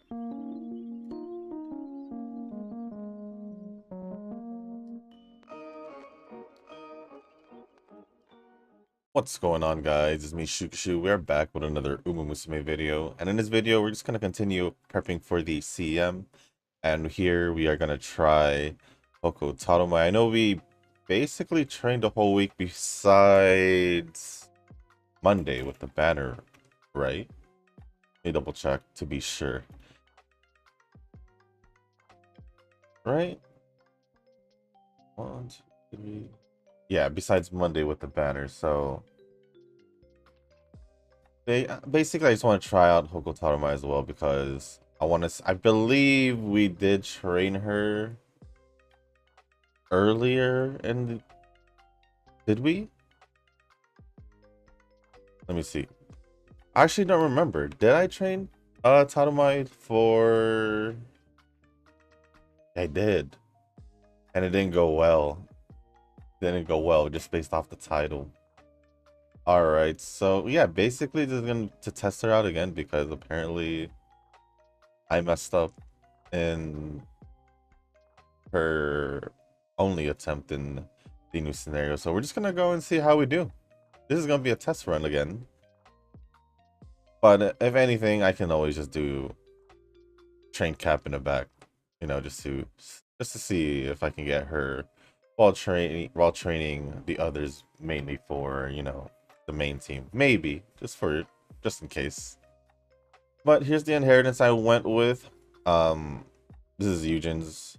What's going on, guys? It's me, Shukashu. We're back with another Musume video. And in this video, we're just going to continue prepping for the CM. And here we are going to try Hokko Tarumae. I know we basically trained the whole week besides Monday with the banner, right? Let me double check to be sure. Right? 1, 2, 3. Yeah, besides Monday with the banner, so... basically, I just want to try out Hokko Tarumae as well because I believe we did train her earlier did we? Let me see. I actually don't remember. Did I train Tarumae for... I did. And it didn't go well. Didn't go well just based off the title. Alright, so yeah, basically just going to test her out again because apparently I messed up in her only attempt in the new scenario. So we're just gonna go and see how we do. This is gonna be a test run again. But if anything, I can always just do train cap in the back, you know, just to see if I can get her while training the others, mainly for, you know, the main team. Maybe just in case. But here's the inheritance I went with. This is Eugen's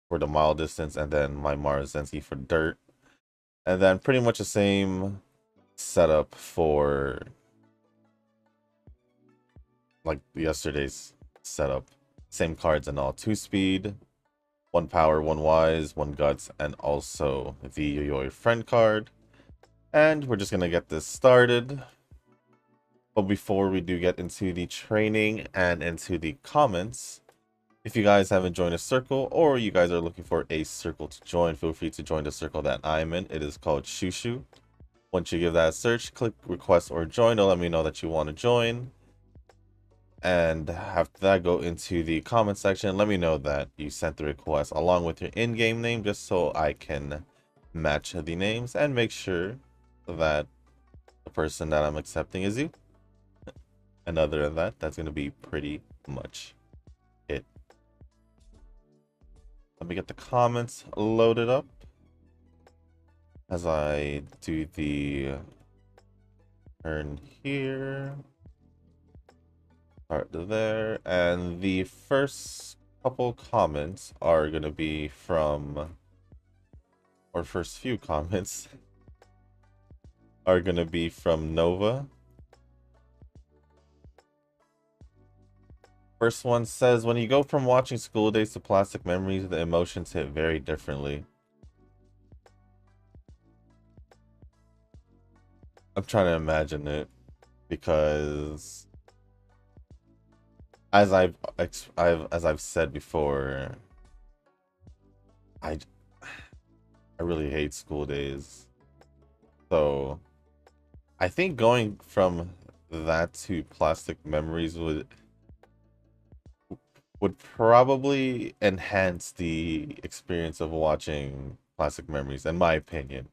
for the mile distance, and then my Marazenski for dirt. And then pretty much the same setup for like yesterday's setup. Same cards and all. 2 speed, 1 power, 1 wise, 1 guts, and also the Yayoi friend card. And we're just gonna get this started. But before we do get into the training and into the comments, if you guys haven't joined a circle or you guys are looking for a circle to join, feel free to join the circle that I'm in. It is called Shushu. Once you give that a search, click request or join to let me know that you want to join. And after that, go into the comment section. Let me know that you sent the request along with your in-game name just so I can match the names and make sure that the person that I'm accepting is you. And other than that, that's going to be pretty much it. Let me get the comments loaded up as I do the turn here. Start there, and the first couple comments are going to be from, or first few comments are going to be from Nova. First one says, when you go from watching School Days to Plastic Memories, the emotions hit very differently. I'm trying to imagine it because as I've said before, I really hate School Days. So I think going from that to Plastic Memories would probably enhance the experience of watching Plastic Memories, in my opinion.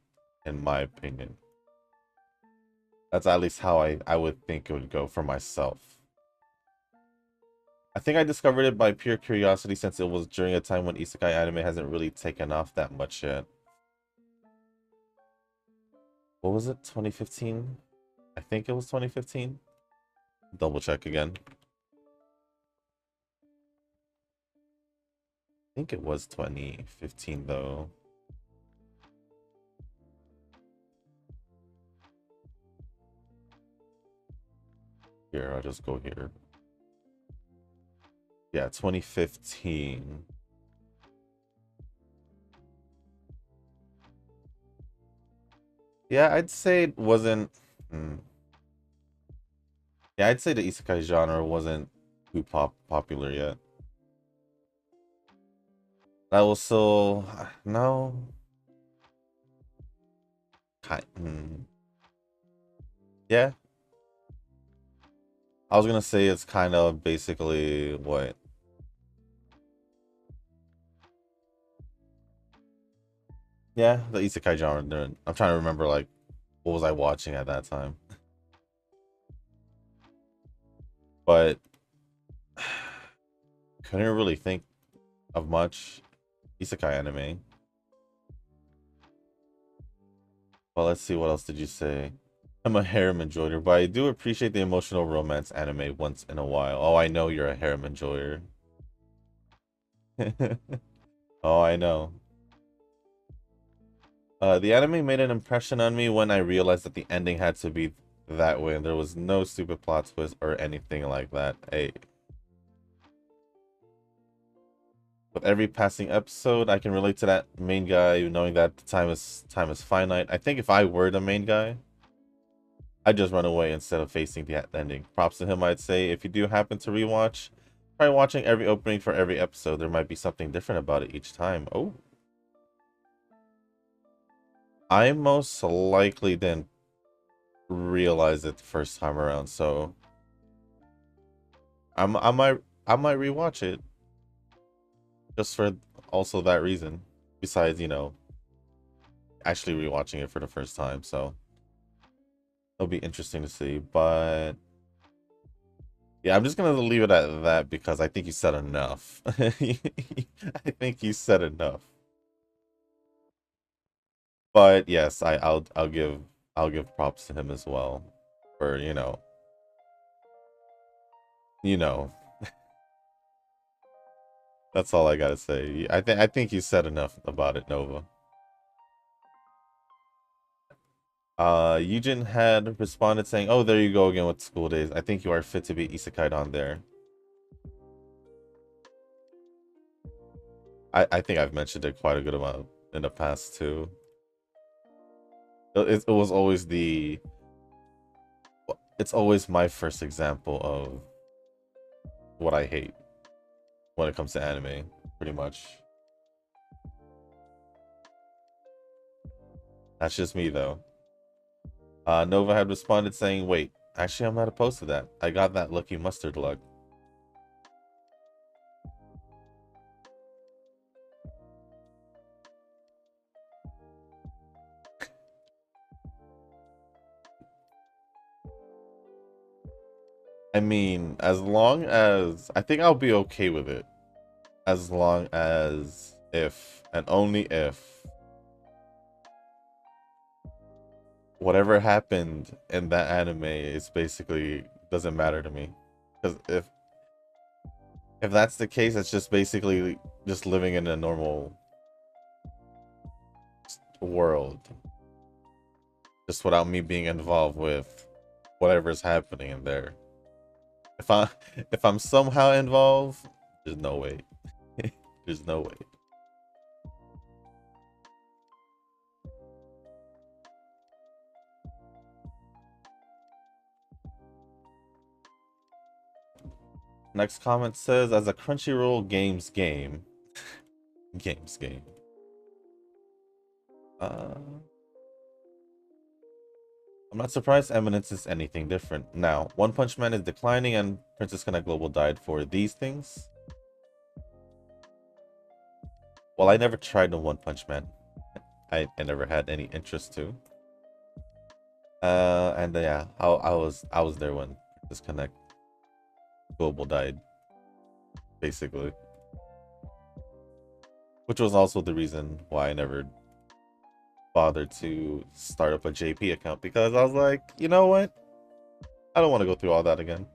That's at least how I would think it would go for myself. I think I discovered it by pure curiosity since it was during a time when isekai anime hasn't really taken off that much yet. What was it? 2015? I think it was 2015. Double check again. I think it was 2015 though. Here, I'll just go here. Yeah, 2015. Yeah, I'd say it wasn't... Yeah, I'd say the isekai genre wasn't too popular yet. That was still... No. Yeah. I was gonna say it's kind of basically what? Yeah, the isekai genre. I'm trying to remember like what was I watching at that time, but couldn't really think of much isekai anime. Well, let's see, what else did you say? I'm a harem enjoyer, but I do appreciate the emotional romance anime once in a while. Oh, I know you're a harem enjoyer. Oh, I know. The anime made an impression on me when I realized that the ending had to be that way, and there was no stupid plot twist or anything like that. Hey, with every passing episode, I can relate to that main guy, knowing that time is finite. I think if I were the main guy, I'd just run away instead of facing the ending. Props to him, I'd say. If you do happen to rewatch, try watching every opening for every episode. There might be something different about it each time. Oh, I most likely didn't realize it the first time around, so I might rewatch it just for also that reason. Besides, actually rewatching it for the first time, so it'll be interesting to see. But yeah, I'm just gonna leave it at that because I think you said enough. I think you said enough. But yes, I'll give props to him as well for you know that's all I gotta say. I think you said enough about it, Nova. Eugen had responded saying, "Oh, there you go again with school days. I think you are fit to be isekai on there." I think I've mentioned it quite a good amount in the past too. It was always it's always my first example of what I hate when it comes to anime, pretty much. That's just me though. Nova had responded saying, "Wait, actually I'm not opposed to that. I got that lucky mustard luck." I mean, as long as I think I'll be okay with it, as long as if and only if whatever happened in that anime is basically doesn't matter to me. Because if that's the case, it's just basically just living in a normal world, just without me being involved with whatever's happening in there. If I if I'm somehow involved, there's no way. There's no way. Next comment says, as a Crunchyroll games game, games game. Uh, I'm not surprised Eminence is anything different. Now, One Punch Man is declining and Princess Connect Global died for these things. Well, I never tried the One Punch Man. I never had any interest to. And yeah, I was there when Princess Connect Global died, basically. Which was also the reason why I never bothered to start up a JP account, because I was like, you know what? I don't want to go through all that again.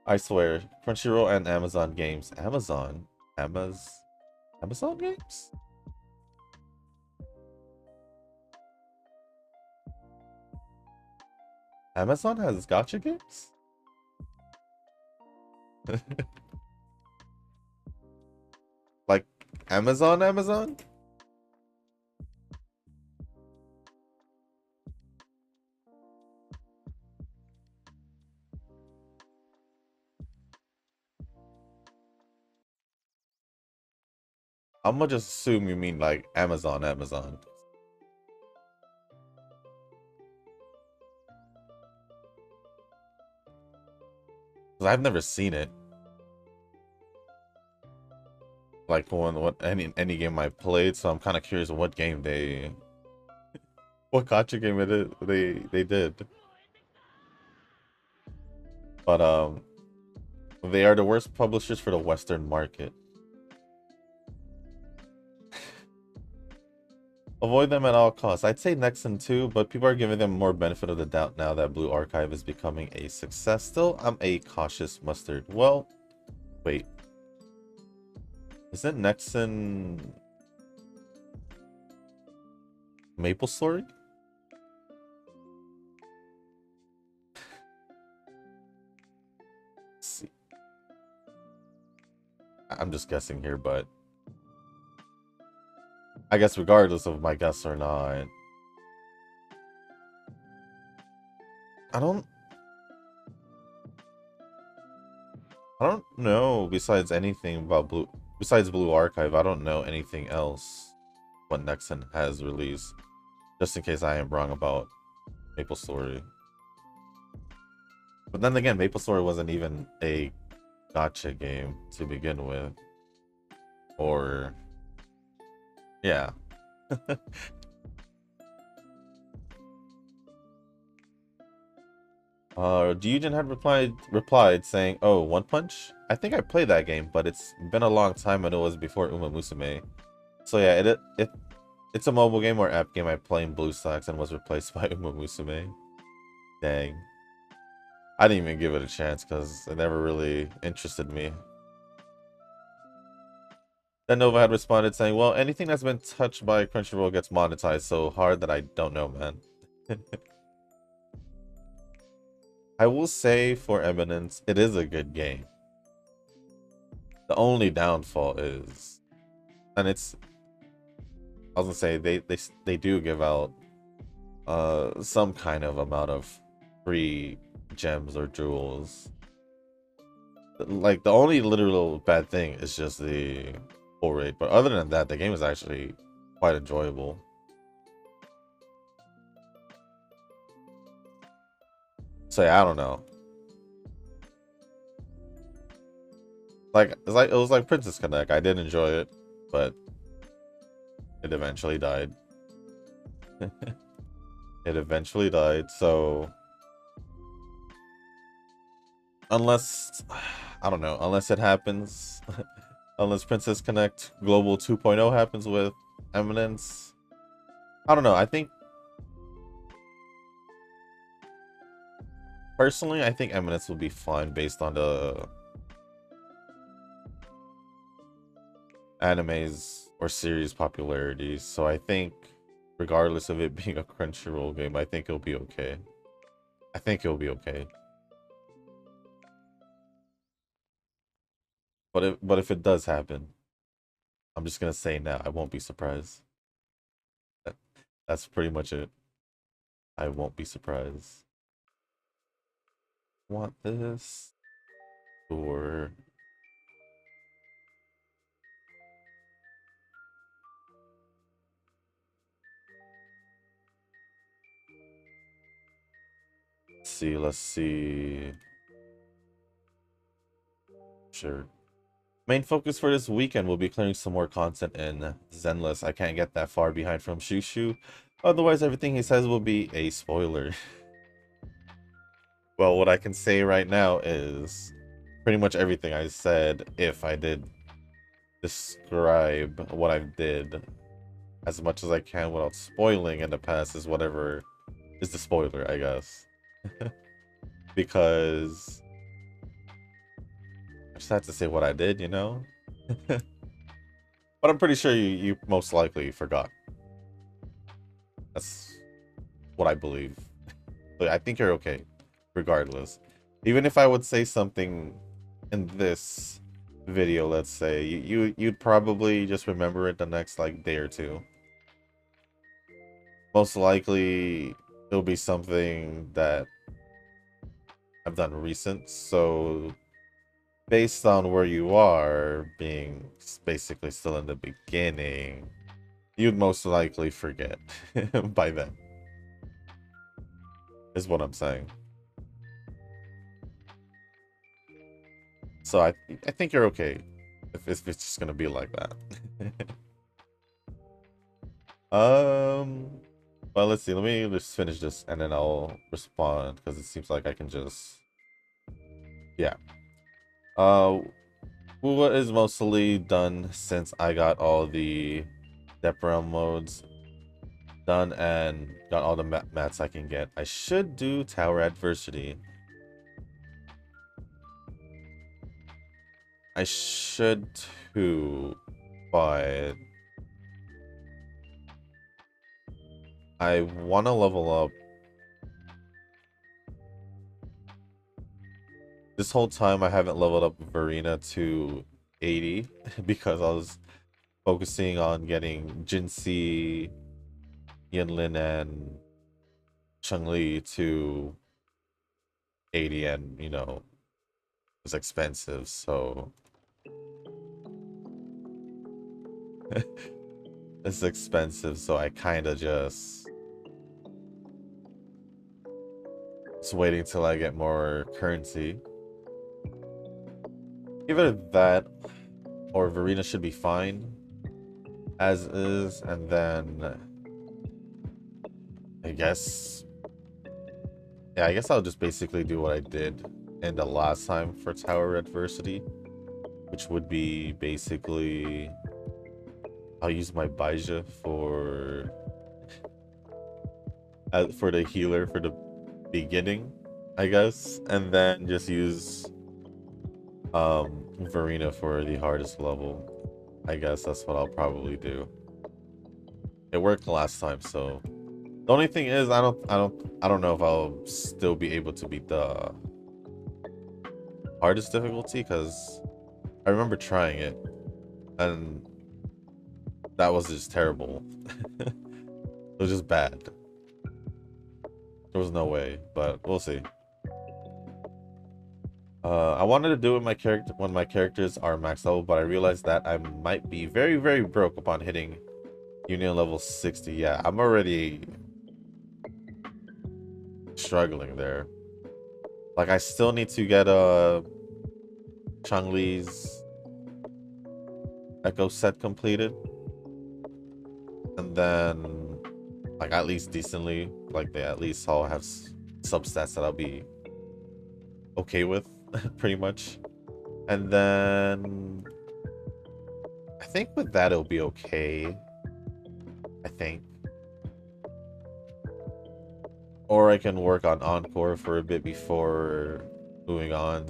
I swear, Crunchyroll and Amazon Games. Amazon Games? Amazon has gotcha games? Like Amazon? I'm gonna just assume you mean like Amazon. 'Cause I've never seen it. Like what any game I played, so I'm kind of curious what game what gotcha game they did. But they are the worst publishers for the Western market. Avoid them at all costs. I'd say Nexon too, but people are giving them more benefit of the doubt now that Blue Archive is becoming a success. Still, I'm a cautious mustard. Well, wait. Isn't Nexon Maple Story? Let's see. I'm just guessing here, but I guess regardless of my guess or not, I don't know besides anything about besides Blue Archive. I don't know anything else what Nexon has released, just in case I am wrong about Maple Story. But then again, Maple Story wasn't even a gotcha game to begin with. Or yeah. Ryujin had replied saying, "Oh, One Punch? I think I played that game, but it's been a long time and it was before Uma Musume." So yeah, it's a mobile game or app game I play in BlueStacks and was replaced by Uma Musume. Dang. I didn't even give it a chance because it never really interested me. Then Nova had responded saying, "Well, anything that's been touched by Crunchyroll gets monetized so hard that I don't know, man." I will say for Eminence, it is a good game. The only downfall is, and I was gonna say they do give out some kind of amount of free gems or jewels. Like the only literal bad thing is just the pull rate, but other than that, the game is actually quite enjoyable. So yeah, I don't know. Like it was like Princess Connect. I did enjoy it, but it eventually died. It eventually died. So unless I don't know, unless it happens, unless Princess Connect Global 2.0 happens with Eminence, I don't know. I think personally, I think Eminence will be fine based on the animes or series popularity. So I think regardless of it being a Crunchyroll game, I think it'll be okay. I think it'll be okay. But if it does happen, I'm just gonna say now, I won't be surprised. That's pretty much it. I won't be surprised. Want this? Or let's see. Sure. Main focus for this weekend will be clearing some more content in Zenless. I can't get that far behind from Shushu. Otherwise, everything he says will be a spoiler. Well, what I can say right now is pretty much everything I said if I did describe what I did as much as I can without spoiling in the past is whatever is the spoiler, I guess. Because I just had to say what I did, you know? But I'm pretty sure you most likely forgot. That's what I believe. But I think you're okay, regardless. Even if I would say something in this video, let's say, you'd probably just remember it the next like day or two. Most likely it'll be something that I've done recent, so based on where you are, being basically still in the beginning, you'd most likely forget by then. Is what I'm saying. So I think you're okay if it's just gonna be like that. Well, let's see. Let me just finish this and then I'll respond because it seems like I can just, yeah. Uh, Wuwa is mostly done since I got all the depth realm modes done and got all the mats I can get. I should do Tower Adversity. I should too, but I want to level up. This whole time I haven't leveled up Verena to 80 because I was focusing on getting Jinxie, Yinlin, and Chun-Li to 80, and you know, it's expensive, so it's expensive, so I kind of just waiting till I get more currency. Either that or Verena should be fine as is, and then I guess, yeah, I guess I'll just basically do what I did in the last time for Tower Adversity, which would be basically I'll use my Baija for the healer for the beginning, I guess, and then just use Verena for the hardest level. I guess that's what I'll probably do. It worked last time, so the only thing is I don't know if I'll still be able to beat the hardest difficulty, because I remember trying it and that was just terrible. It was just bad. There was no way, but we'll see. I wanted to do it with my character when my characters are max level, but I realized that I might be very, very broke upon hitting Union level 60. Yeah, I'm already struggling there. Like, I still need to get Chun-Li's Echo set completed, and then like at least decently, like they at least all have substats that I'll be okay with, pretty much. And then I think with that it'll be okay. I think. Or I can work on Encore for a bit before moving on.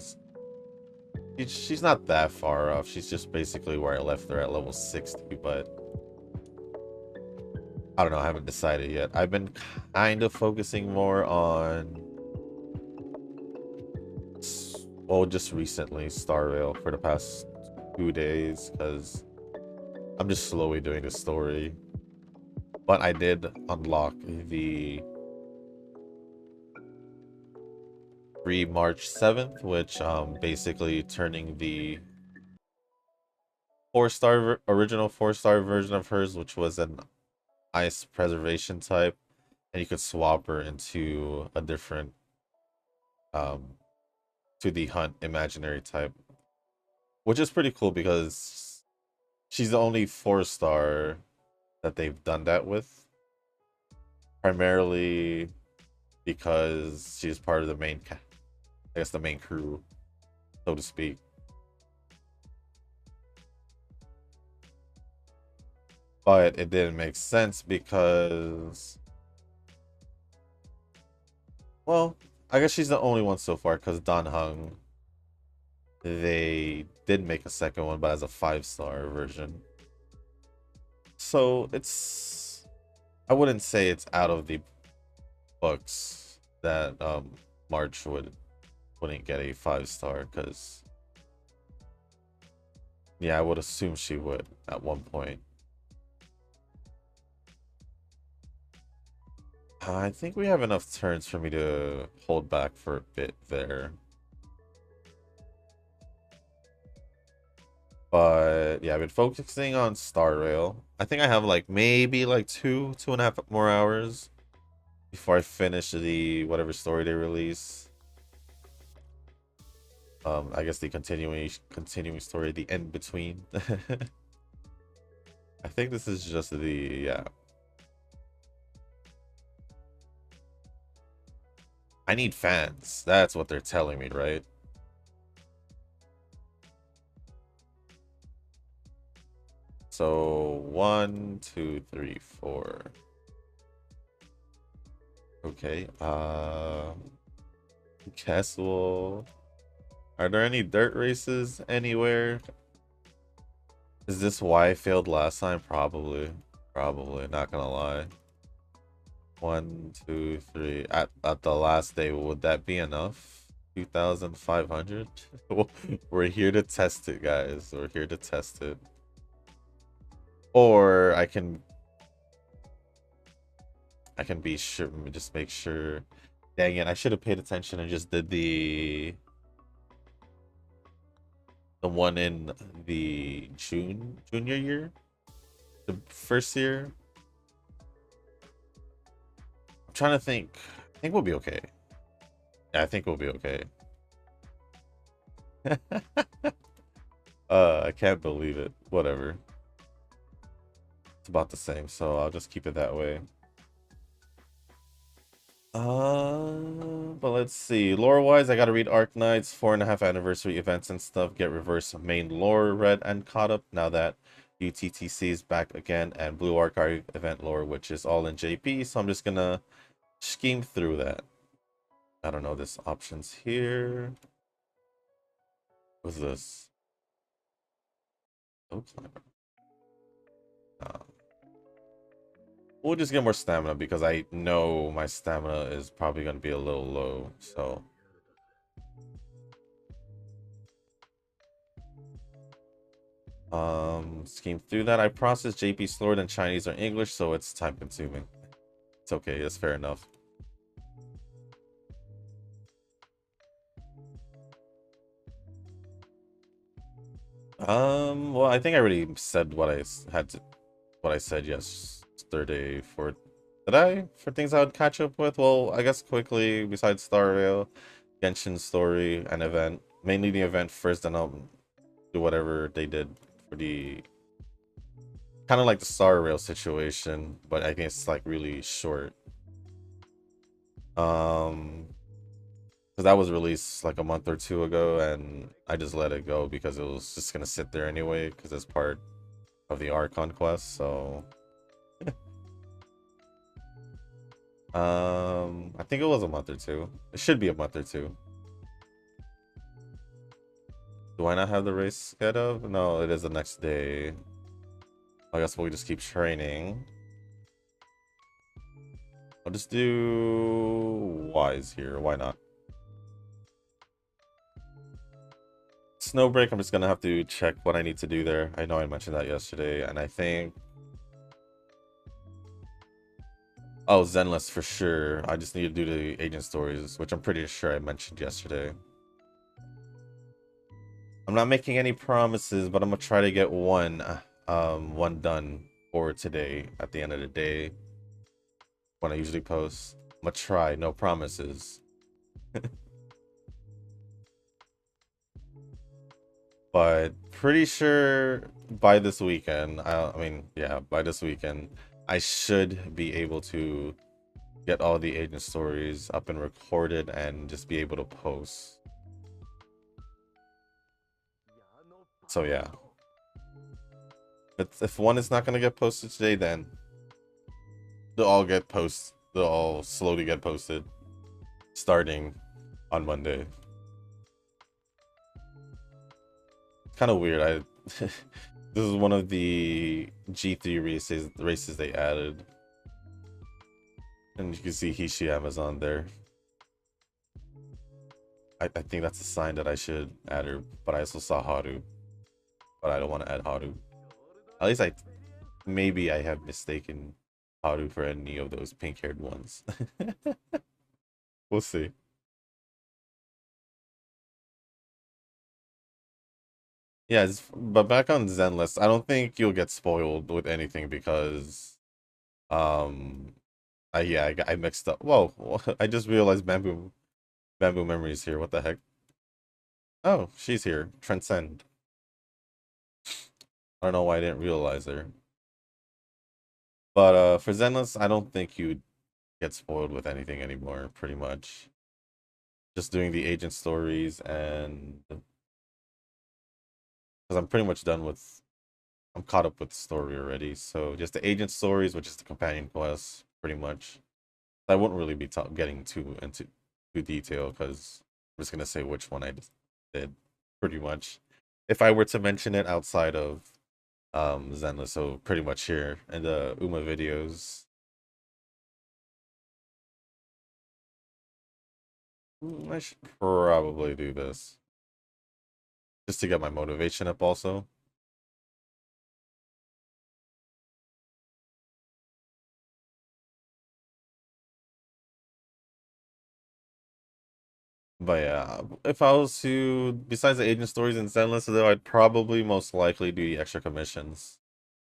She's not that far off. She's just basically where I left her at level 60, but I don't know. I haven't decided yet. I've been kind of focusing more on, well, just recently, Star Rail for the past 2 days, because I'm just slowly doing the story. But I did unlock the free March 7th, which basically turning the original 4-star version of hers, which was an ice preservation type, and you could swap her into a different to the hunt imaginary type, which is pretty cool because she's the only 4-star that they've done that with, primarily because she's part of the main, I guess, the main crew, so to speak. But it didn't make sense because, well, I guess she's the only one so far, because Dan Hung, they did make a second one, but as a 5-star version. So it's, I wouldn't say it's out of the books that March wouldn't get a 5-star, because yeah, I would assume she would at one point. I think we have enough turns for me to hold back for a bit there. But yeah, I've been focusing on Star Rail. I think I have like maybe like 2.5 more hours before I finish the whatever story they release. I guess the continuing story, the end between. I think this is just the yeah. I need fans. That's what they're telling me, right? So 1, 2, 3, 4. Okay. Guess we'll. Are there any dirt races anywhere? Is this why I failed last time? Probably. Probably. Not gonna lie. 1, 2, 3. At the last day, would that be enough? 2,500? We're here to test it, guys. We're here to test it. Or I can be sure, just make sure. Dang it, I should have paid attention and just did the one in the junior year, the first year. I'm trying to think. I think we'll be okay. Yeah, I think we'll be okay. I can't believe it. Whatever. It's about the same, so I'll just keep it that way. But let's see. Lore-wise, I gotta read Arknights, 4.5 anniversary events and stuff. Get reverse main lore read and caught up now that UTTC is back again, and Blue Archive event lore, which is all in JP. So I'm just gonna scheme through that. I don't know. There's options here. What's this? Oops. We'll just get more stamina because I know my stamina is probably going to be a little low. So scheme through that. I processed JP slower than Chinese or English, so it's time consuming. It's okay, that's fair enough. Well, I think I already said what I said yesterday for for things I would catch up with. Well, I guess quickly, besides Star Rail, Genshin story and event, mainly the event first, then I'll do whatever they did for the kind of like the Star Rail situation, but I think it's like really short. Because that was released like a month or two ago, and I just let it go because it was just gonna sit there anyway, because it's part of the Archon quest. So, I think it was a month or two. It should be a month or two. Do I not have the race scheduled? No, it is the next day. I guess we'll just keep training. I'll just do Wise here. Why not? Snowbreak, I'm just gonna have to check what I need to do there. I know I mentioned that yesterday, and I think... Oh, Zenless for sure. I just need to do the agent stories, which I'm pretty sure I mentioned yesterday. I'm not making any promises, but I'm gonna try to get one done for today at the end of the day when I usually post. I'm gonna try, no promises. But pretty sure by this weekend, I mean, yeah, by this weekend, I should be able to get all the agent stories up and recorded and just be able to post. So yeah. But if one is not gonna get posted today, then they'll all slowly get posted starting on Monday. Kind of weird. This is one of the G3 races they added. And you can see Hishiyama's on there. I think that's a sign that I should add her, but I also saw Haru. But I don't want to add Haru. At least maybe I have mistaken Haru for any of those pink-haired ones. We'll see. Yeah, but back on Zenless, I don't think you'll get spoiled with anything because, um, I mixed up. Whoa, I just realized Bamboo Memories here. What the heck? Oh, she's here. Transcend. I don't know why I didn't realize her. But for Zenless, I don't think you'd get spoiled with anything anymore, pretty much. Just doing the agent stories and because I'm pretty much done with I'm caught up with the story already. So just the agent stories, which is the companion quests, pretty much. I wouldn't really be getting too into too detail because I'm just gonna say which one I just did, pretty much. If I were to mention it outside of Zenless, so pretty much here in the Uma videos. I should probably do this just to get my motivation up also. But yeah, if I was to, besides the agent stories and Zenless, though, I'd probably most likely do the extra commissions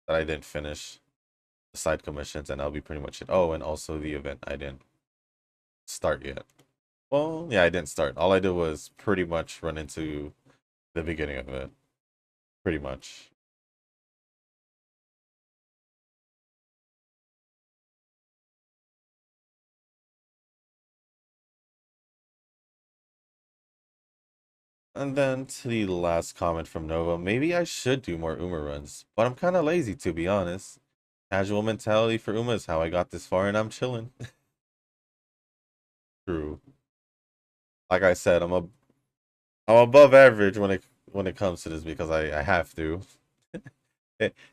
that I didn't finish, the side commissions, and that'll be pretty much it. Oh, and also the event I didn't start yet. Well, yeah, I didn't start. All I did was pretty much run into the beginning of it, pretty much. And then to the last comment from Nova, maybe I should do more Uma runs, but I'm kind of lazy to be honest. Casual mentality for Uma is how I got this far, and I'm chilling. True. Like I said, I'm above average when it comes to this because I have to.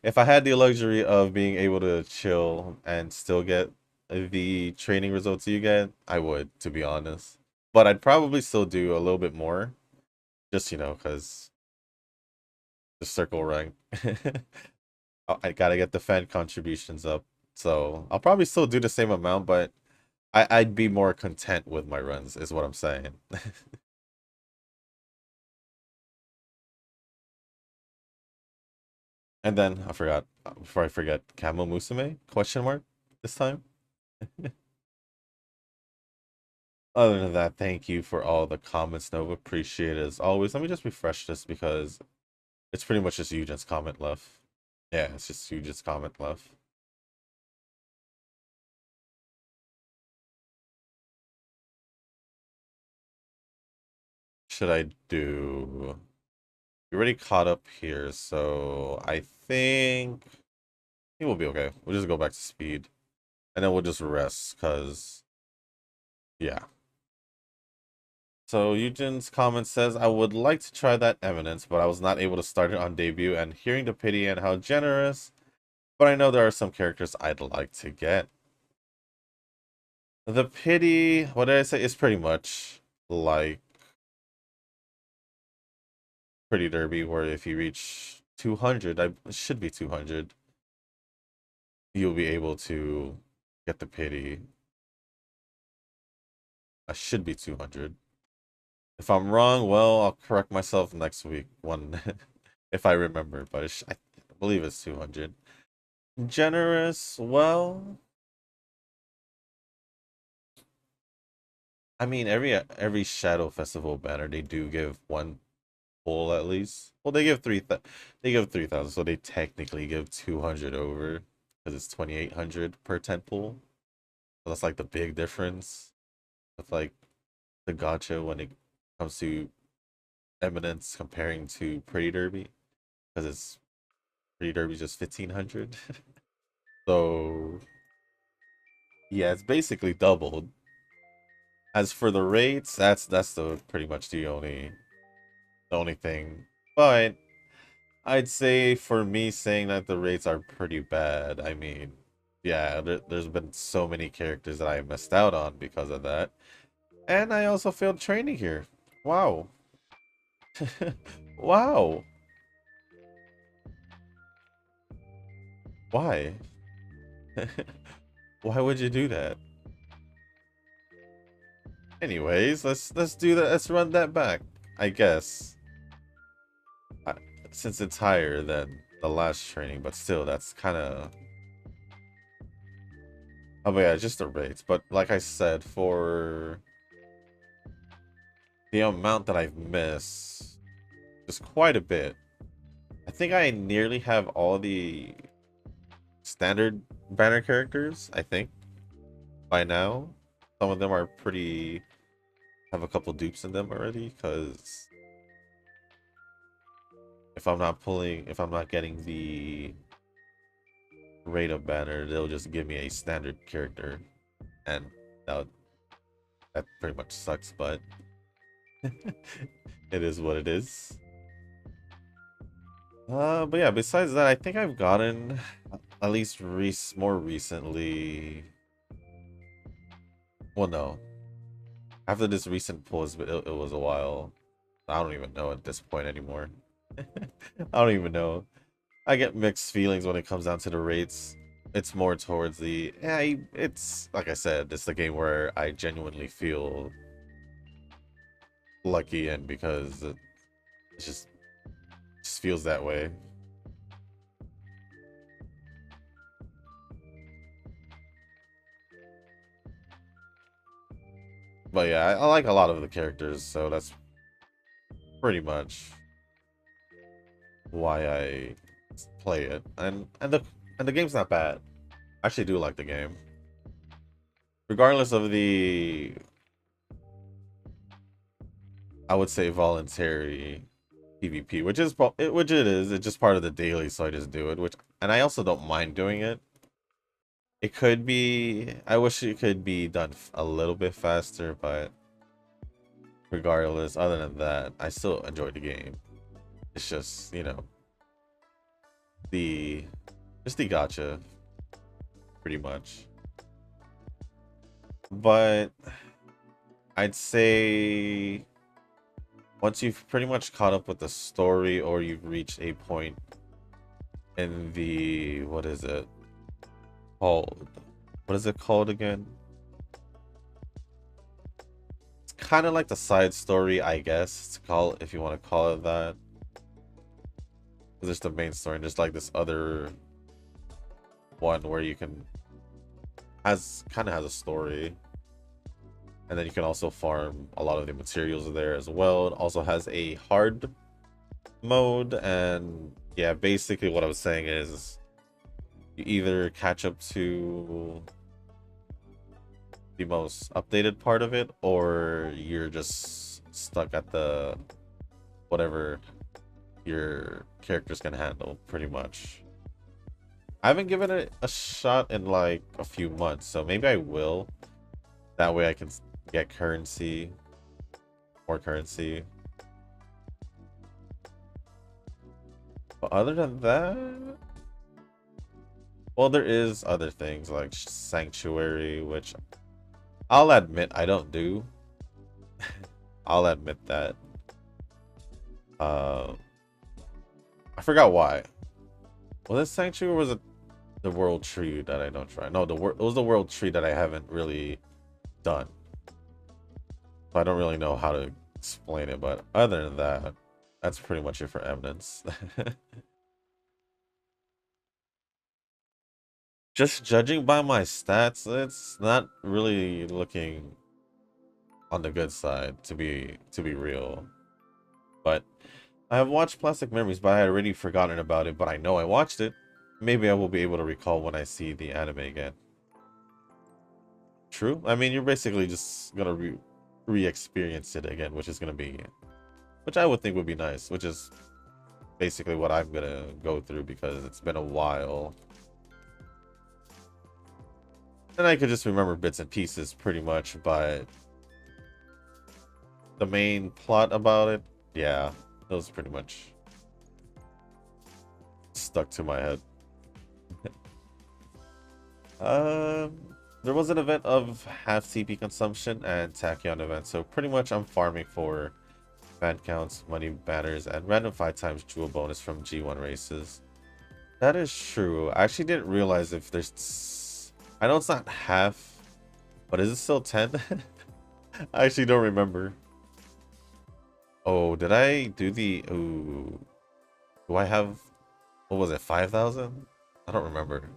If I had the luxury of being able to chill and still get the training results you get, I would, to be honest. But I'd probably still do a little bit more, just because the circle rank. I gotta get the fan contributions up, so I'll probably still do the same amount, but I'd be more content with my runs, is what I'm saying. And then I forgot before I forget, Camo Musume? Question mark this time. Other than that, thank you for all the comments, Nova. Appreciate it as always. Let me just refresh this because it's pretty much just Eugen's comment left. Yeah, it's just Eugen's comment left. Should I do? We already caught up here, so I think he will be okay. We'll just go back to speed, and then we'll just rest, cause yeah. So Eugen's comment says, I would like to try that Eminence, but I was not able to start it on debut, and hearing the pity and how generous, but I know there are some characters I'd like to get. The pity, what did I say? Is pretty much like Pretty Derby, where if you reach 200, it should be 200, you'll be able to get the pity. I should be 200. If I'm wrong, well, I'll correct myself next week when if I remember, but I believe it's 200. Generous, well, I mean every Shadow Festival banner they do give one pull at least. Well, they give 3,000, so they technically give 200 over because it's 2,800 per 10 pull. So that's like the big difference with like the gacha when it comes to Eminence comparing to Pretty Derby because it's Pretty Derby just 1,500. So yeah, it's basically doubled. As for the rates, that's the pretty much the only thing. But I'd say for me saying that the rates are pretty bad, I mean, yeah, there's been so many characters that I missed out on because of that. And I also failed training here. Wow. Wow. Why? Why would you do that? Anyways, let's do that. Let's run that back. I guess. I, since it's higher than the last training, but still, that's kind of. Oh, but yeah, just the rates. But like I said, for the amount that I've missed is quite a bit. I think I nearly have all the standard banner characters, I think, by now. Some of them are pretty... have a couple dupes in them already, because if I'm not getting the rate of banner, they'll just give me a standard character, and that pretty much sucks, but it is what it is. But yeah, besides that, I think I've gotten, at least more recently... Well, no. After this recent pull, it was a while. I don't even know at this point anymore. I don't even know. I get mixed feelings when it comes down to the rates. It's more towards the... Yeah, it's, like I said, it's the game where I genuinely feel lucky in, because it just feels that way. But yeah, I like a lot of the characters, so that's pretty much why I play it. And the game's not bad. I actually do like the game. Regardless of the, I would say, voluntary PvP, which it is. It's just part of the daily, so I just do it. And I also don't mind doing it. It could be... I wish it could be done a little bit faster, but regardless, other than that, I still enjoy the game. It's just, you know, the gacha, pretty much. But I'd say once you've pretty much caught up with the story, or you've reached a point in the... what is it called? What is it called again? It's kind of like the side story, I guess, if you want to call it that. There's the main story, and there's like this other one where you can... kind of has a story. And then you can also farm a lot of the materials there as well. It also has a hard mode, and yeah, basically what I was saying is you either catch up to the most updated part of it, or you're just stuck at the whatever your characters can handle, pretty much. I haven't given it a shot in like a few months, so maybe I will. That way I can get currency, more currency. But other than that, well, there is other things like Sanctuary, which I'll admit I don't do. I'll admit that. I forgot why. Well, this Sanctuary was the World Tree that I don't try. No, it was the World Tree that I haven't really done. So I don't really know how to explain it, but other than that, that's pretty much it for Eminence. Just judging by my stats, it's not really looking on the good side, to be real. But I have watched Plastic Memories, but I had already forgotten about it, but I know I watched it. Maybe I will be able to recall when I see the anime again. True. I mean, you're basically just gonna re-experience it again, which I would think would be nice, which is basically what I'm gonna go through, because it's been a while. And I could just remember bits and pieces pretty much, but the main plot about it, yeah, it was pretty much stuck to my head. There was an event of half CP consumption and Tachyon event, so pretty much I'm farming for fan counts, money banners, and random 5x jewel bonus from G1 races. That is true. I actually didn't realize if there's... I know it's not half, but is it still 10? I actually don't remember. Oh, did I do the... Ooh. Do I have... What was it, 5,000? I don't remember.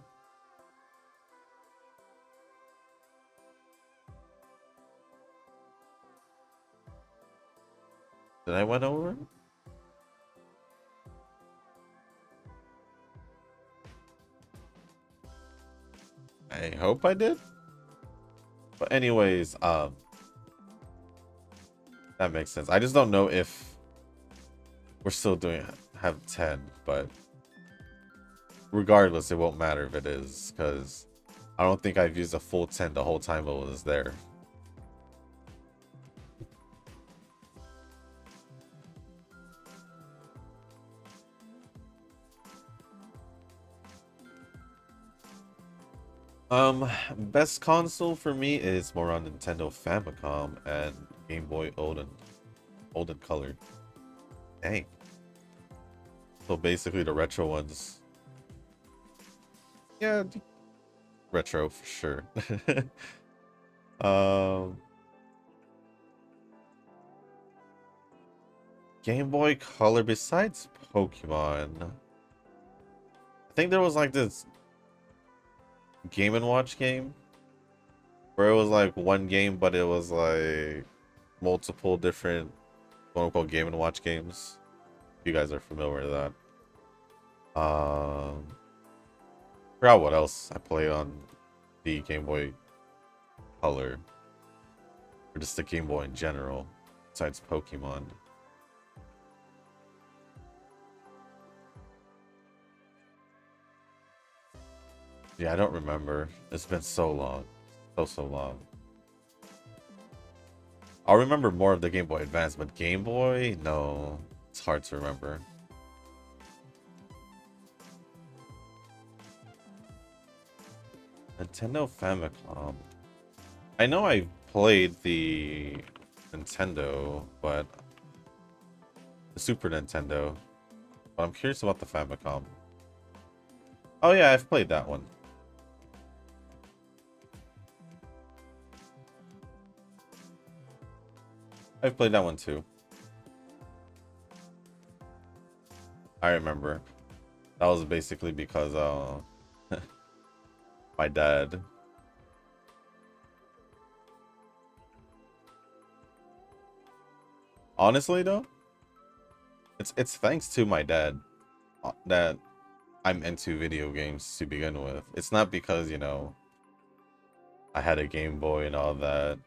Did I went over it? I hope I did. But anyways, that makes sense. I just don't know if we're still doing have 10, but regardless, it won't matter if it is, because I don't think I've used a full 10 the whole time it was there. Best console for me is more on Nintendo Famicom and Game Boy old and color. Dang. So basically the retro ones. Yeah, retro for sure. um Game Boy Color besides Pokemon. I think there was like this Game and Watch game where it was like one game, but it was like multiple different quote unquote Game and Watch games. If you guys are familiar with that. Forgot what else I played on the Game Boy Color. Or just the Game Boy in general, besides Pokemon. Yeah, I don't remember. It's been so long. So long. I'll remember more of the Game Boy Advance, but Game Boy? No. It's hard to remember. Nintendo Famicom. I know I played the Nintendo, but the Super Nintendo. But I'm curious about the Famicom. Oh yeah, I've played that one. I've played that one too. I remember. That was basically because my dad. Honestly though, it's thanks to my dad that I'm into video games to begin with. It's not because, you know, I had a Game Boy and all that.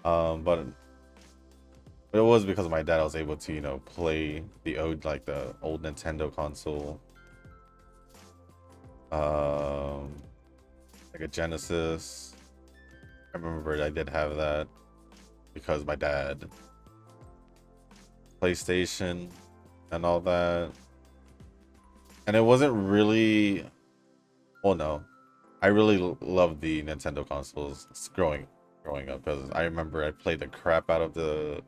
But it was because of my dad I was able to, you know, play the old Nintendo console. Like a Genesis. I remember I did have that because my dad. PlayStation and all that. And it wasn't really, well, no, I really loved the Nintendo consoles growing up, because I remember I played the crap out of the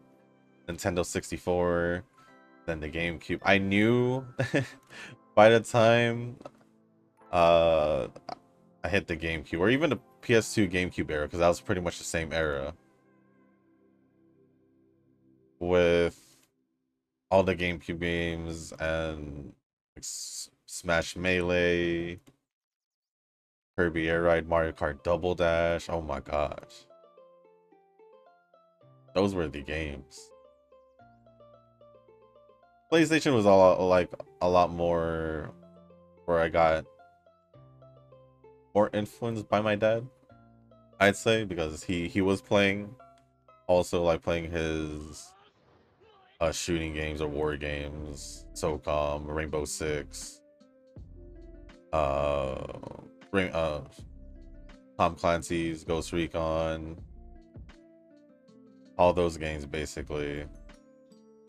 Nintendo 64, then the GameCube. I knew by the time I hit the GameCube, or even the PS2 GameCube era, because that was pretty much the same era with all the GameCube games and like Smash Melee, Kirby Air Ride, Mario Kart Double Dash. Oh my gosh. Those were the games. PlayStation was a lot more where I got more influenced by my dad, I'd say, because he was playing, also like playing his shooting games or war games, SOCOM, Rainbow Six, uh, Tom Clancy's Ghost Recon, all those games basically.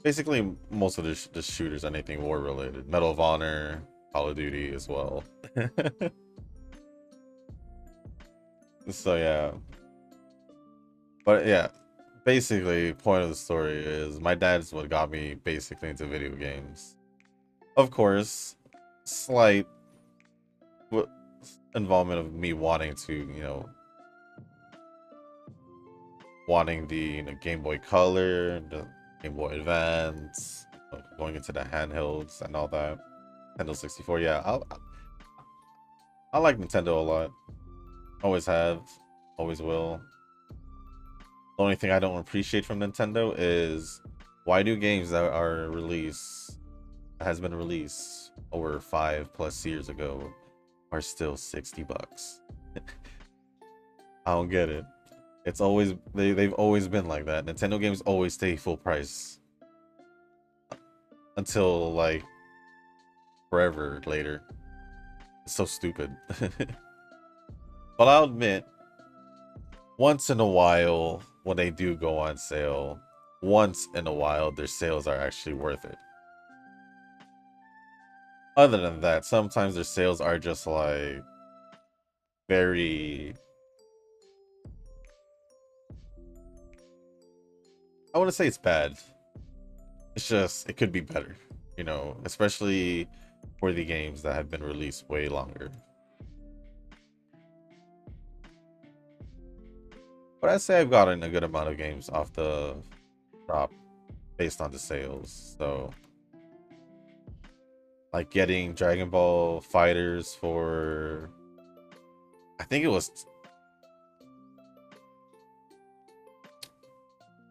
Basically, most of the shooters, anything war related, Medal of Honor, Call of Duty as well. So yeah, but yeah, basically, point of the story is my dad's what got me basically into video games. Of course, slight involvement of me wanting to, you know, wanting the, you know, Game Boy Color, the Game Boy Advance, going into the handhelds and all that. Nintendo 64, yeah, I like Nintendo a lot. Always have, always will. The only thing I don't appreciate from Nintendo is Why do games that are released has been released over 5+ years ago are still $60? I don't get it. It's always they've always been like that. Nintendo games always stay full price until like forever later. It's so stupid. But I'll admit, once in a while, when they do go on sale, once in a while, their sales are actually worth it. Other than that, sometimes their sales are just like very, I want to say it's bad. It's just, it could be better, you know, especially for the games that have been released way longer. But I'd say I've gotten a good amount of games off the drop based on the sales. So, like getting Dragon Ball Fighters for, I think it was,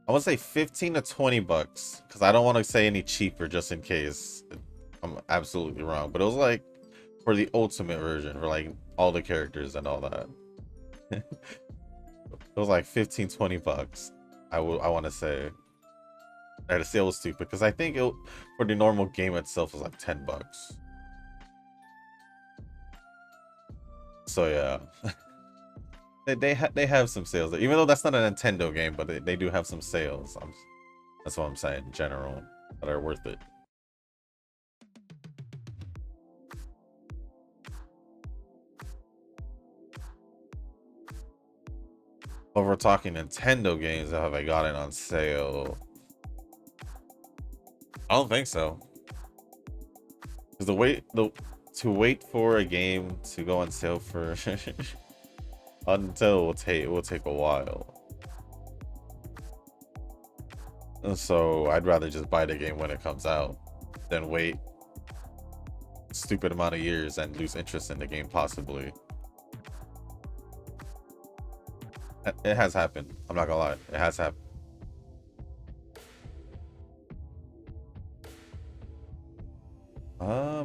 I want to say 15 to 20 bucks, because I don't want to say any cheaper just in case I'm absolutely wrong. But it was like for the ultimate version, for like all the characters and all that. It was like 15, 20 bucks. I want to say. I had to say it was stupid because I think it for the normal game itself was like 10 bucks. So yeah. they have some sales, even though that's not a Nintendo game, but they do have some sales. That's what I'm saying in general, that are worth it. But we're talking Nintendo games that have I gotten on sale. I don't think so. Because to wait for a game to go on sale for until it will take a while. And so I'd rather just buy the game when it comes out than wait a stupid amount of years and lose interest in the game possibly. It has happened. I'm not gonna lie. It has happened.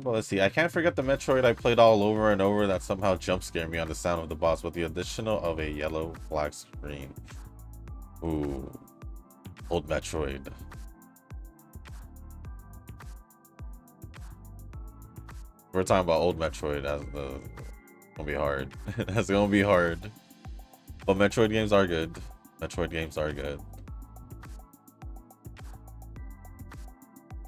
But let's see. I can't forget the Metroid I played all over and over that somehow jump scared me on the sound of the boss with the additional of a yellow black screen. Ooh. Old Metroid. We're talking about old Metroid as the gonna be hard. That's gonna be hard. But Metroid games are good. Metroid games are good.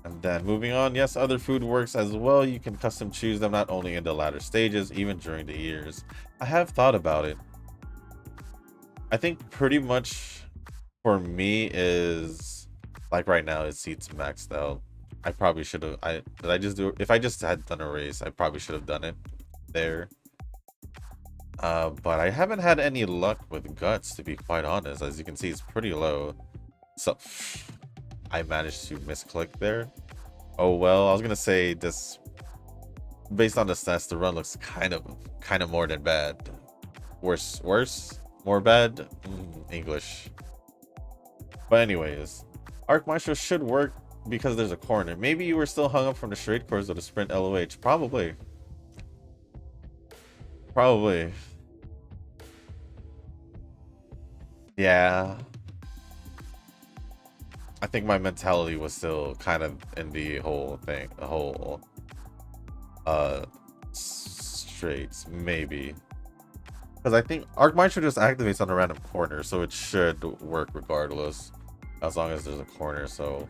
And then moving on, yes, other food works as well. You can custom choose them not only in the latter stages, even during the years. I have thought about it. I think pretty much for me is like right now it seats maxed out. I probably should have did I just do if I just had done a race, I probably should have done it there. But I haven't had any luck with guts, to be quite honest. As you can see, it's pretty low. So I managed to misclick there. Oh well, I was gonna say this based on the stats, the run looks kind of more than bad. Worse, more bad. English. But anyways, Arc Maestro should work because there's a corner. Maybe you were still hung up from the straight course of the sprint LOH. Probably. Probably. Yeah. I think my mentality was still kind of in the whole thing, the whole straights, maybe. Because I think Arc Maestro just activates on a random corner, so it should work regardless, as long as there's a corner. So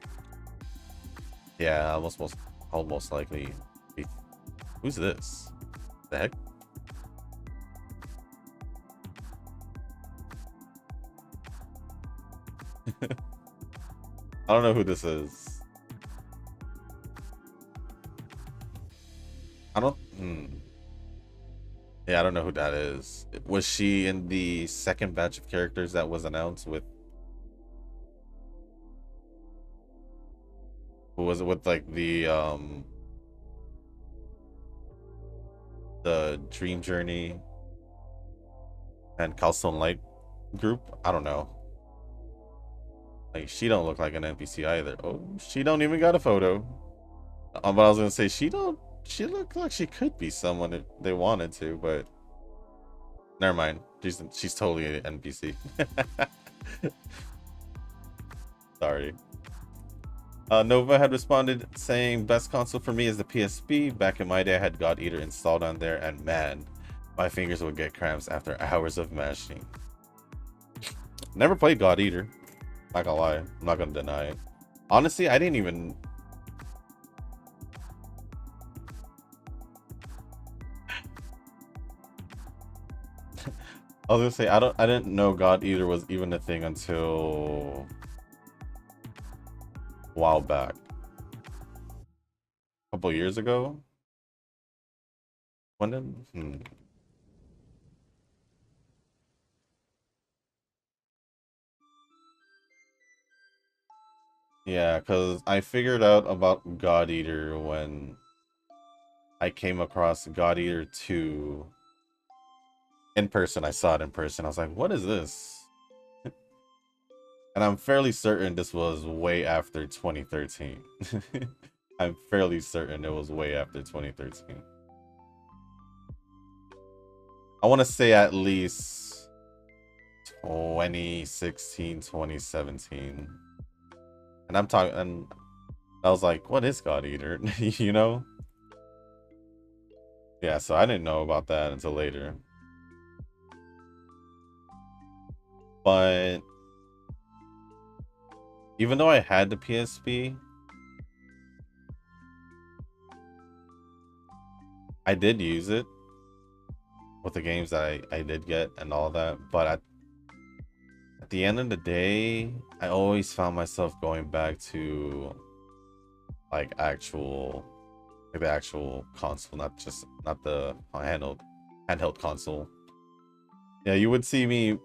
yeah, almost likely. Who's this? The heck? I don't know who this is. I don't. Yeah, I don't know who that is. Was she in the second batch of characters that was announced with? Who was it with? Like the Dream Journey and Calstone Light group? I don't know. Like, she don't look like an NPC either. Oh, she don't even got a photo. But I was gonna say, she looked like she could be someone if they wanted to, but never mind. She's totally an NPC. Sorry. Nova had responded saying, best console for me is the PSP. Back in my day, I had God Eater installed on there, and man, my fingers would get cramps after hours of mashing. Never played God Eater. Not gonna lie. I'm not gonna deny it. Honestly, I didn't even... I was gonna say, I didn't know God Eater was even a thing until a while back. A couple years ago? When did... Yeah, because I figured out about God Eater when I came across God Eater 2 in person. I saw it in person. I was like, what is this? And I'm fairly certain this was way after 2013. I'm fairly certain it was way after 2013. I want to say at least 2016, 2017. And I'm talking, and I was like, what is God Eater? You know? Yeah, so I didn't know about that until later. But even though I had the PSP, I did use it with the games that I did get and all that. But at the end of the day, I always found myself going back to like the actual console, not the handheld console. Yeah, you would see me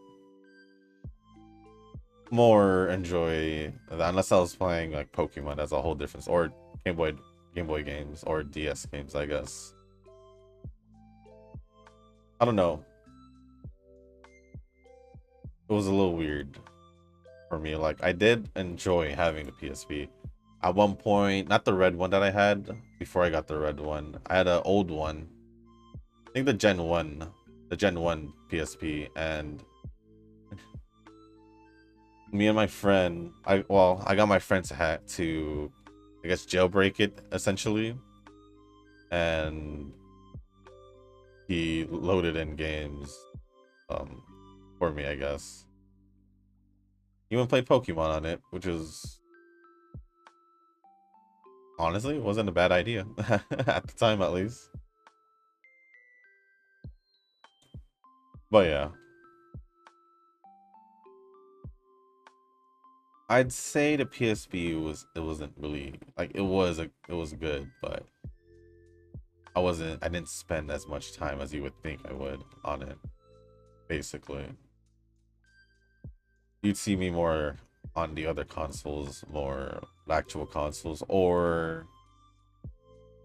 more enjoy that unless I was playing like Pokemon. That's a whole difference, or Game Boy games or DS games, I guess. I don't know. It was a little weird for me. Like, I did enjoy having the PSP. At one point, not the red one that I had before I got the red one. I had an old one. I think the Gen 1 PSP, and me and my friend, I got my friend to I guess jailbreak it essentially, and he loaded in games for me, I guess. He even played Pokemon on it, which was honestly wasn't a bad idea at the time, at least. But yeah, I'd say the PSP wasn't really like it was good, but I didn't spend as much time as you would think I would on it. Basically, you'd see me more on the other consoles, more actual consoles, or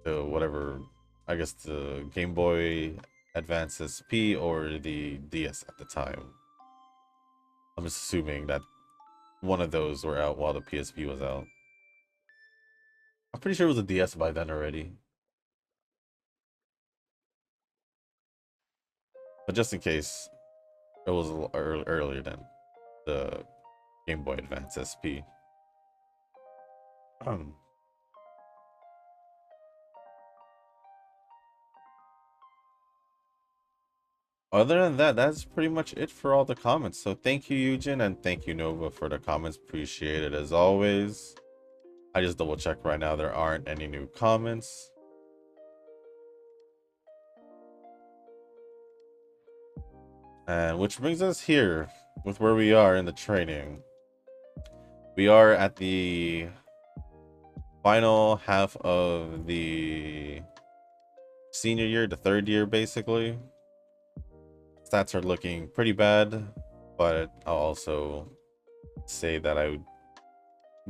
the whatever, I guess the Game Boy Advance SP or the DS at the time. I'm assuming that one of those were out while the PSP was out. I'm pretty sure it was a DS by then already. But just in case, it was a little earlier than the Game Boy Advance SP. Um, Other than that, that's pretty much it for all the comments. So thank you, Eugen, and thank you, Nova, for the comments. Appreciate it as always. I just double check right now. There aren't any new comments. And which brings us here with where we are in the training. We are at the final half of the senior year, the third year, basically. Stats are looking pretty bad, but I'll also say that I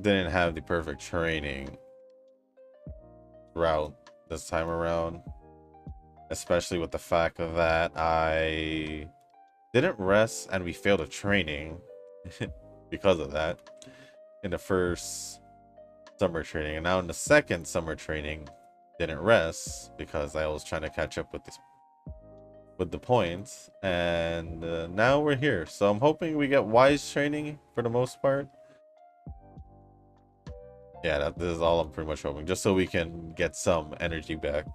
didn't have the perfect training throughout this time around, especially with the fact that I didn't rest and we failed a training because of that. in the first summer training, and now in the second summer training, didn't rest because I was trying to catch up with the points, and now we're here. So I'm hoping we get wise training for the most part. Yeah, this is all I'm pretty much hoping, just so we can get some energy back.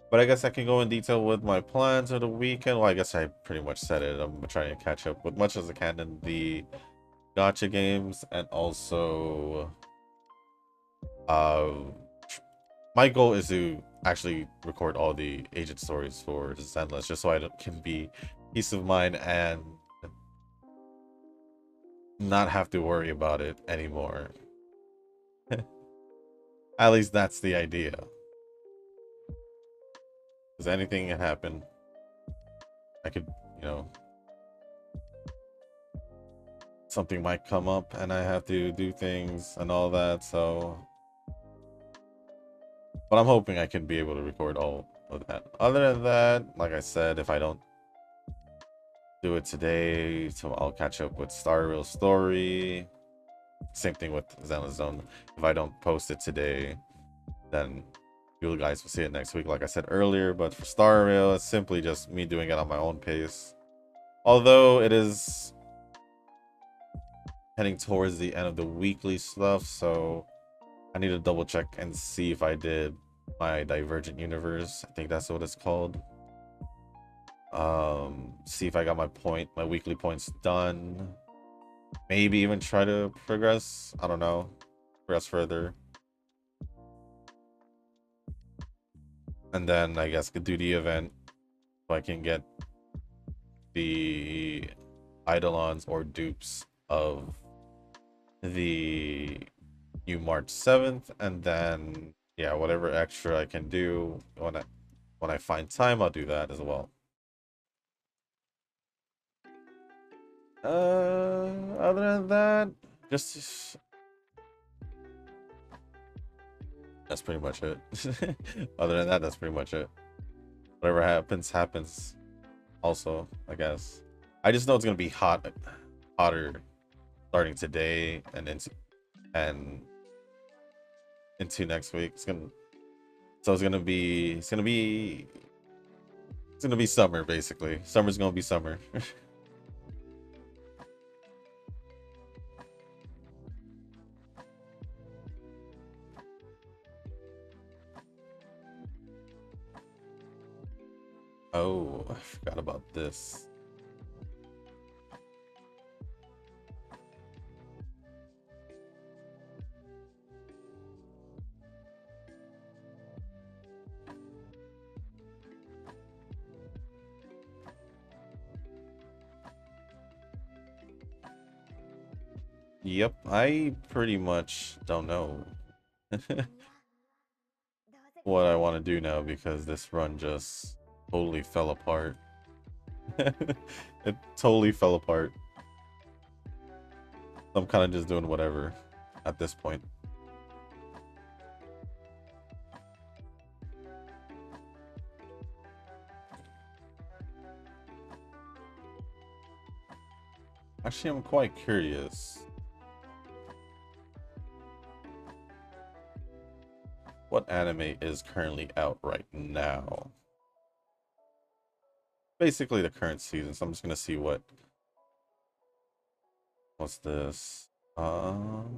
But I guess I can go in detail with my plans for the weekend. Well, I guess I pretty much said it. I'm trying to catch up with much as I can in the gacha games, and also my goal is to actually record all the agent stories for Zenless, just so I can be peace of mind and not have to worry about it anymore. At least that's the idea. Because anything can happen. I could, something might come up and I have to do things and all that, so. But I'm hoping I can be able to record all of that. Other than that, like I said, if I don't do it today, so I'll catch up with Star Rail Story. Same thing with Zenless Zone. If I don't post it today, then you guys will see it next week, like I said earlier. But for Star Rail, it's simply just me doing it on my own pace. Although it is heading towards the end of the weekly stuff, so I need to double check and see if I did my Divergent Universe. I think that's what it's called. See if I got my weekly points done. Maybe even try to progress. I don't know. Progress further. And then I guess could do the event so I can get the Eidolons or dupes of the new March 7th, and then yeah, whatever extra I can do when I find time, I'll do that as well. Other than that, just that's pretty much it. Other than that, that's pretty much it. Whatever happens, happens. Also, I guess. I just know it's gonna be hotter starting today and into next week. It's gonna be summer basically. Summer's gonna be summer. Oh, I forgot about this. Yep, I pretty much don't know what I want to do now because this run just totally fell apart. It totally fell apart. I'm kind of just doing whatever at this point. Actually, I'm quite curious. What anime is currently out right now? Basically the current season, so I'm just gonna see what's this? Over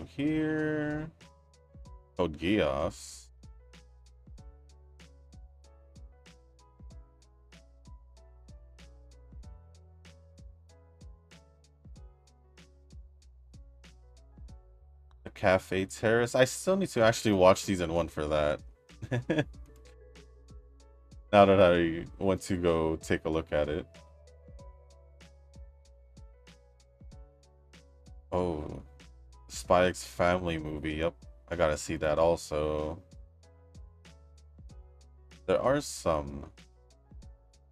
here. Code Geass. The Cafe Terrace. I still need to actually watch season 1 for that. Now that I went to go take a look at it. Oh, Spy X Family movie. Yep, I gotta see that also. There are some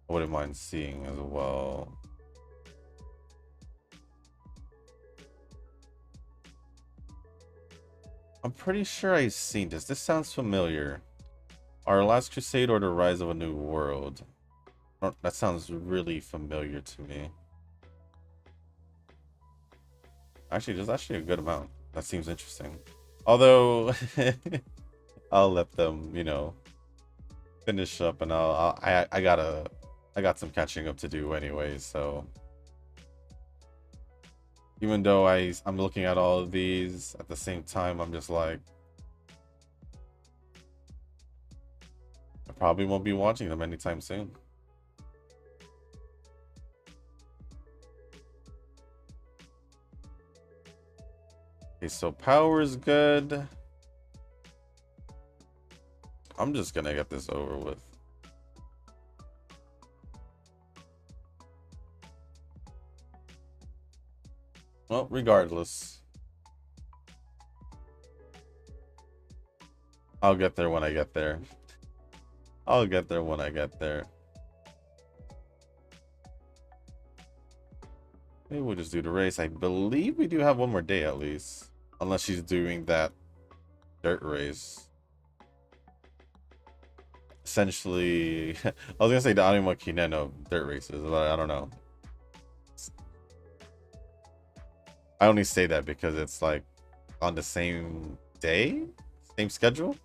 I wouldn't mind seeing as well. I'm pretty sure I've seen this. This sounds familiar. Our Last Crusade or the Rise of a New World. That sounds really familiar to me. Actually, there's actually a good amount. That seems interesting. Although, I'll let them, finish up, and I got some catching up to do anyway. So even though I'm looking at all of these at the same time, I'm just like, I probably won't be watching them anytime soon. Okay, so power is good. I'm just gonna get this over with. Well, regardless, I'll get there when I get there. I'll get there when I get there. Maybe we'll just do the race. I believe we do have one more day at least. Unless she's doing that dirt race. Essentially, I was gonna say the Anima Kineno dirt races, but I don't know. I only say that because it's like on the same day, same schedule.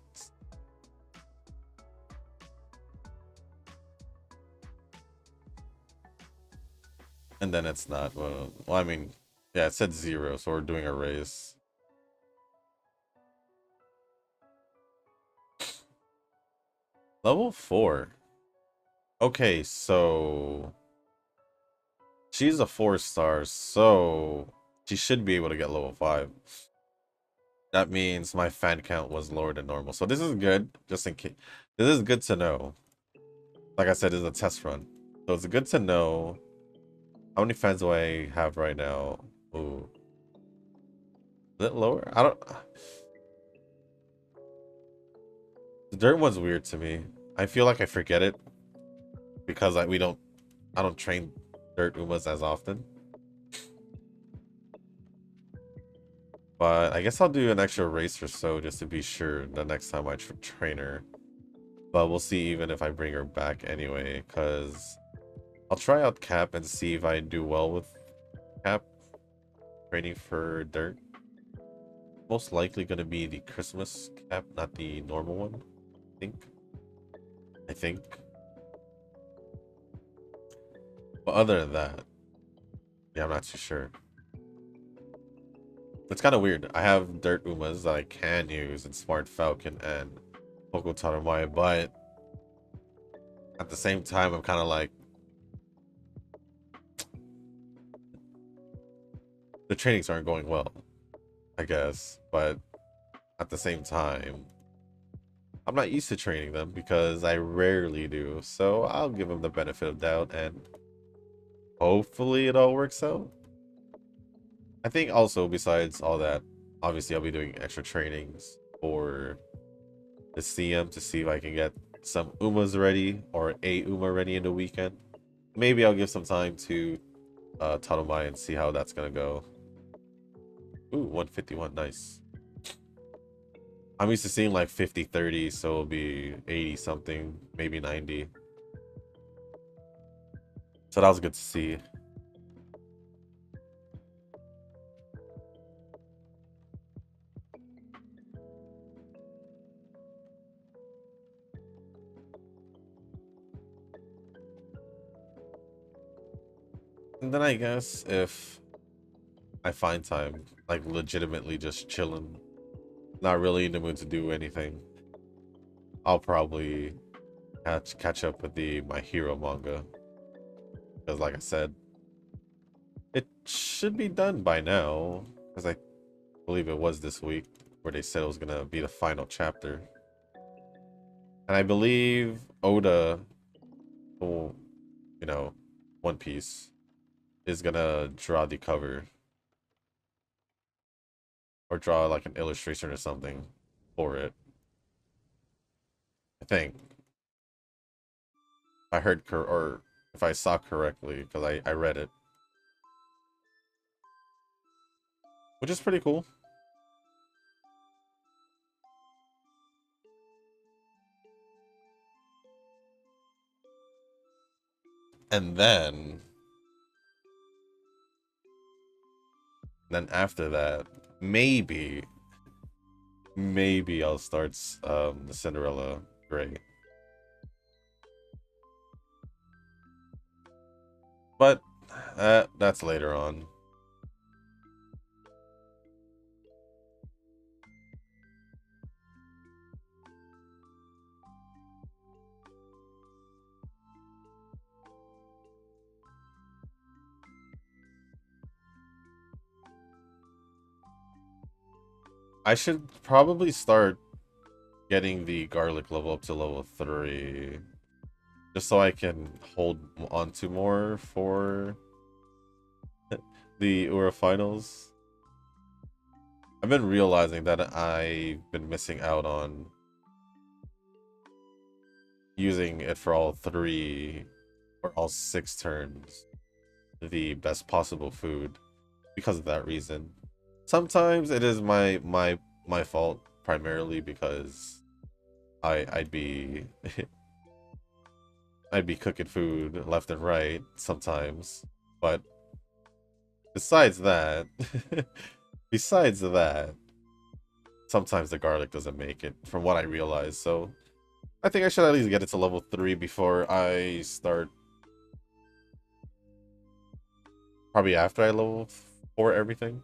And then it's not. Well, I mean, yeah, it said 0, so we're doing a race. Level 4. Okay, so she's a 4-star, so she should be able to get level 5. That means my fan count was lower than normal. So this is good, just in case. This is good to know. Like I said, this is a test run. So it's good to know. How many fans do I have right now? Ooh. Is it lower? I don't... The dirt one's weird to me. I feel like I forget it. Because I don't train dirt Umas as often. But I guess I'll do an extra race or so just to be sure the next time I train her. But we'll see even if I bring her back anyway, because I'll try out Cap and see if I do well with Cap training for dirt. Most likely going to be the Christmas Cap, not the normal one, I think. But other than that, yeah, I'm not too sure. It's kind of weird. I have dirt Umas that I can use in Smart Falcon and Hokko Tarumae, but at the same time, I'm kind of like, the trainings aren't going well, I guess. But at the same time, I'm not used to training them because I rarely do. So I'll give them the benefit of doubt and hopefully it all works out. I think also, besides all that, obviously I'll be doing extra trainings for the CM to see if I can get some Umas ready or a Uma ready in the weekend. Maybe I'll give some time to Tanomai and see how that's gonna go. Ooh, 151, nice. I'm used to seeing like 50, 30, so it'll be 80 something, maybe 90. So that was good to see. And then I guess if I find time, like legitimately just chilling, not really in the mood to do anything, I'll probably catch up with the My Hero manga. Because like I said, it should be done by now. Because I believe it was this week where they said it was going to be the final chapter. And I believe Oda, who, One Piece, is going to draw the cover. Or draw like an illustration or something for it. I think. I heard, or if I saw correctly, because I read it. Which is pretty cool. And then after that, maybe I'll start the Cinderella Gray. But that's later on. I should probably start getting the garlic level up to level 3. Just so I can hold on to more for the Ura finals. I've been realizing that I've been missing out on using it for all 3 or all 6 turns. The best possible food because of that reason. Sometimes it is my fault primarily because I'd be I'd be cooking food left and right sometimes, but besides that, besides that, sometimes the garlic doesn't make it, from what I realize. So I think I should at least get it to level 3 before I start. Probably after I level 4 everything.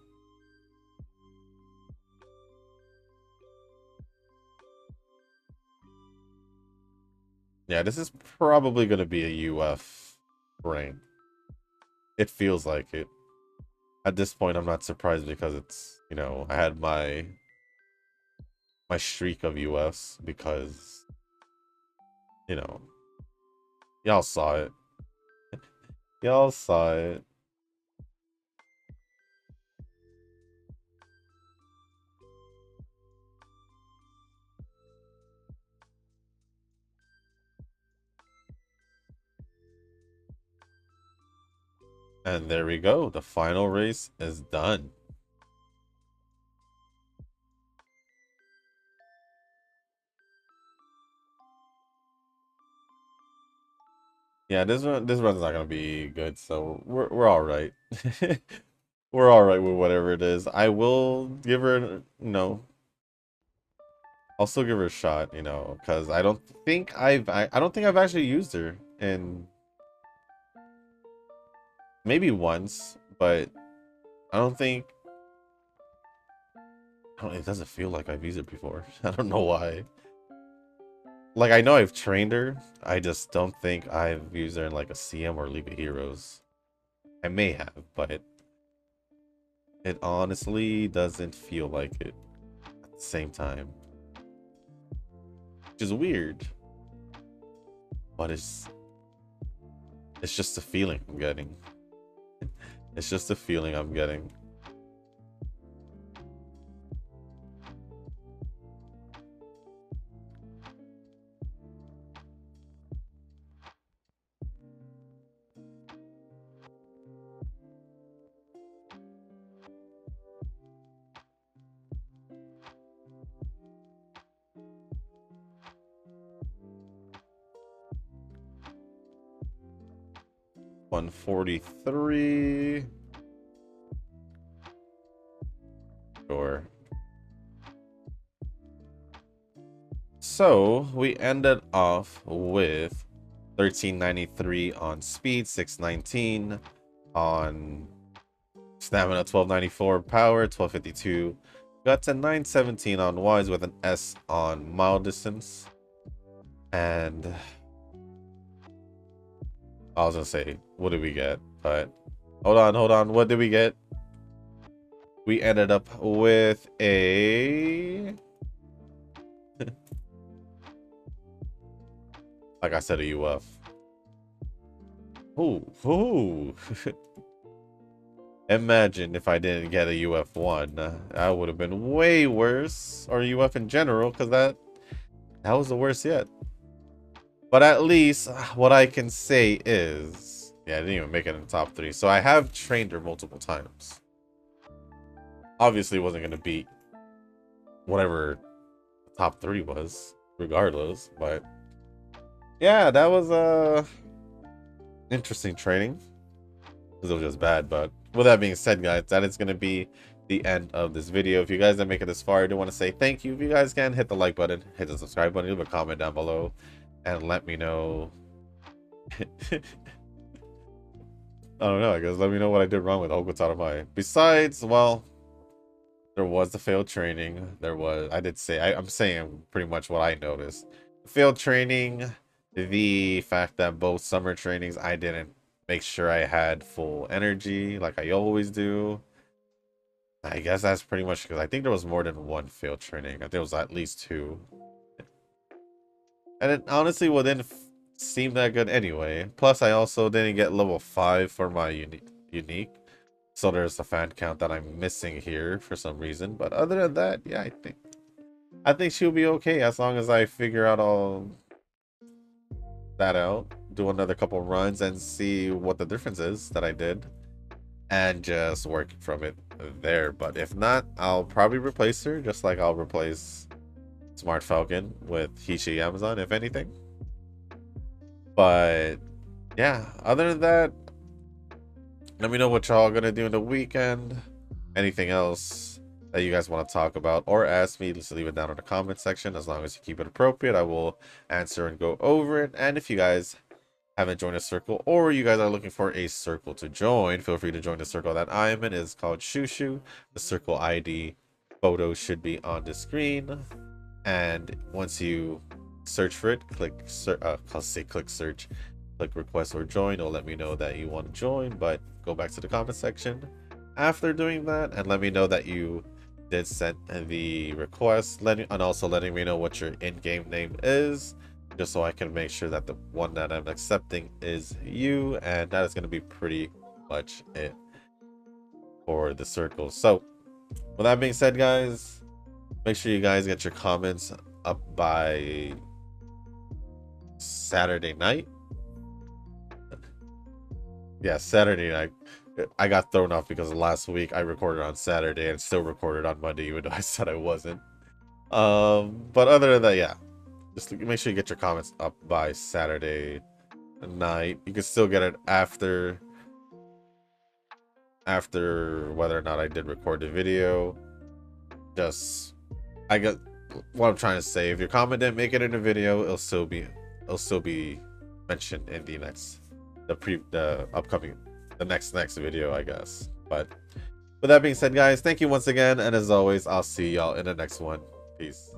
Yeah, this is probably going to be a UF rank. It feels like it. At this point, I'm not surprised because it's, you know, I had my streak of UFs because, you know, y'all saw it. Y'all saw it. And there we go. The final race is done. Yeah, this run's not gonna be good, so we're all right. We're all right with whatever it is. I will give her, I'll still give her a shot, because I don't think I don't think I've actually used her in maybe once, but I don't think it doesn't feel like I've used it before. I don't know why. Like, I know I've trained her. I just don't think I've used her in like a CM or League of Heroes. I may have, but it honestly doesn't feel like it at the same time. Which is weird. But it's just a feeling I'm getting. It's just a feeling I'm getting. 143. Sure. So we ended off with 1393 on speed, 619 on stamina, 1294 power, 1252. Got to 917 on wise with an S on mile distance. And I was gonna say, what did we get? But hold on. What did we get? We ended up with a like I said, a UF. Ooh. Imagine if I didn't get a UF1. That would have been way worse. Or UF in general, because that was the worst yet. But at least what I can say is, yeah, I didn't even make it in the top 3. So I have trained her multiple times. Obviously wasn't going to beat whatever the top 3 was, regardless. But yeah, that was interesting training. Because it was just bad. But with that being said, guys, that is going to be the end of this video. If you guys didn't make it this far, I do want to say thank you. If you guys can, hit the like button, hit the subscribe button, leave a comment down below, and let me know. I don't know, I guess let me know what I did wrong with Hokko Tarumae. Besides, well, there was the failed training. There was, I did say, I'm saying pretty much what I noticed. Failed training, the fact that both summer trainings, I didn't make sure I had full energy like I always do. I guess that's pretty much because I think there was more than one failed training. I think it was at least two. And it honestly didn't seem that good anyway. Plus, I also didn't get level 5 for my unique. So there's a fan count that I'm missing here for some reason. But other than that, yeah, I think she'll be okay as long as I figure out all that out. Do another couple runs and see what the difference is that I did. And just work from it there. But if not, I'll probably replace her, just like I'll replace Smart Falcon with Hishi Amazon, if anything. But yeah, other than that, let me know what y'all gonna do in the weekend. Anything else that you guys want to talk about or ask me, just leave it down in the comment section. As long as you keep it appropriate, I will answer and go over it. And if you guys haven't joined a circle, or you guys are looking for a circle to join, feel free to join the circle that I am in. It is called Shushu. The circle ID photo should be on the screen, and once you search for it, click search, click request or join. It'll let me know that you want to join, but go back to the comment section after doing that and let me know that you did send the request, and also letting me know what your in-game name is, just so I can make sure that the one that I'm accepting is you. And that is going to be pretty much it for the circle. So with that being said, guys, make sure you guys get your comments up by Saturday night. Yeah, Saturday night. I got thrown off because last week I recorded on Saturday and still recorded on Monday, even though I said I wasn't. But other than that, yeah, just make sure you get your comments up by Saturday night. You can still get it after whether or not I did record the video. Just, I got what I'm trying to say. If your comment didn't make it in the video, it'll still be mentioned in the next the next video, I guess. But with that being said, guys, thank you once again, and as always, I'll see y'all in the next one. Peace.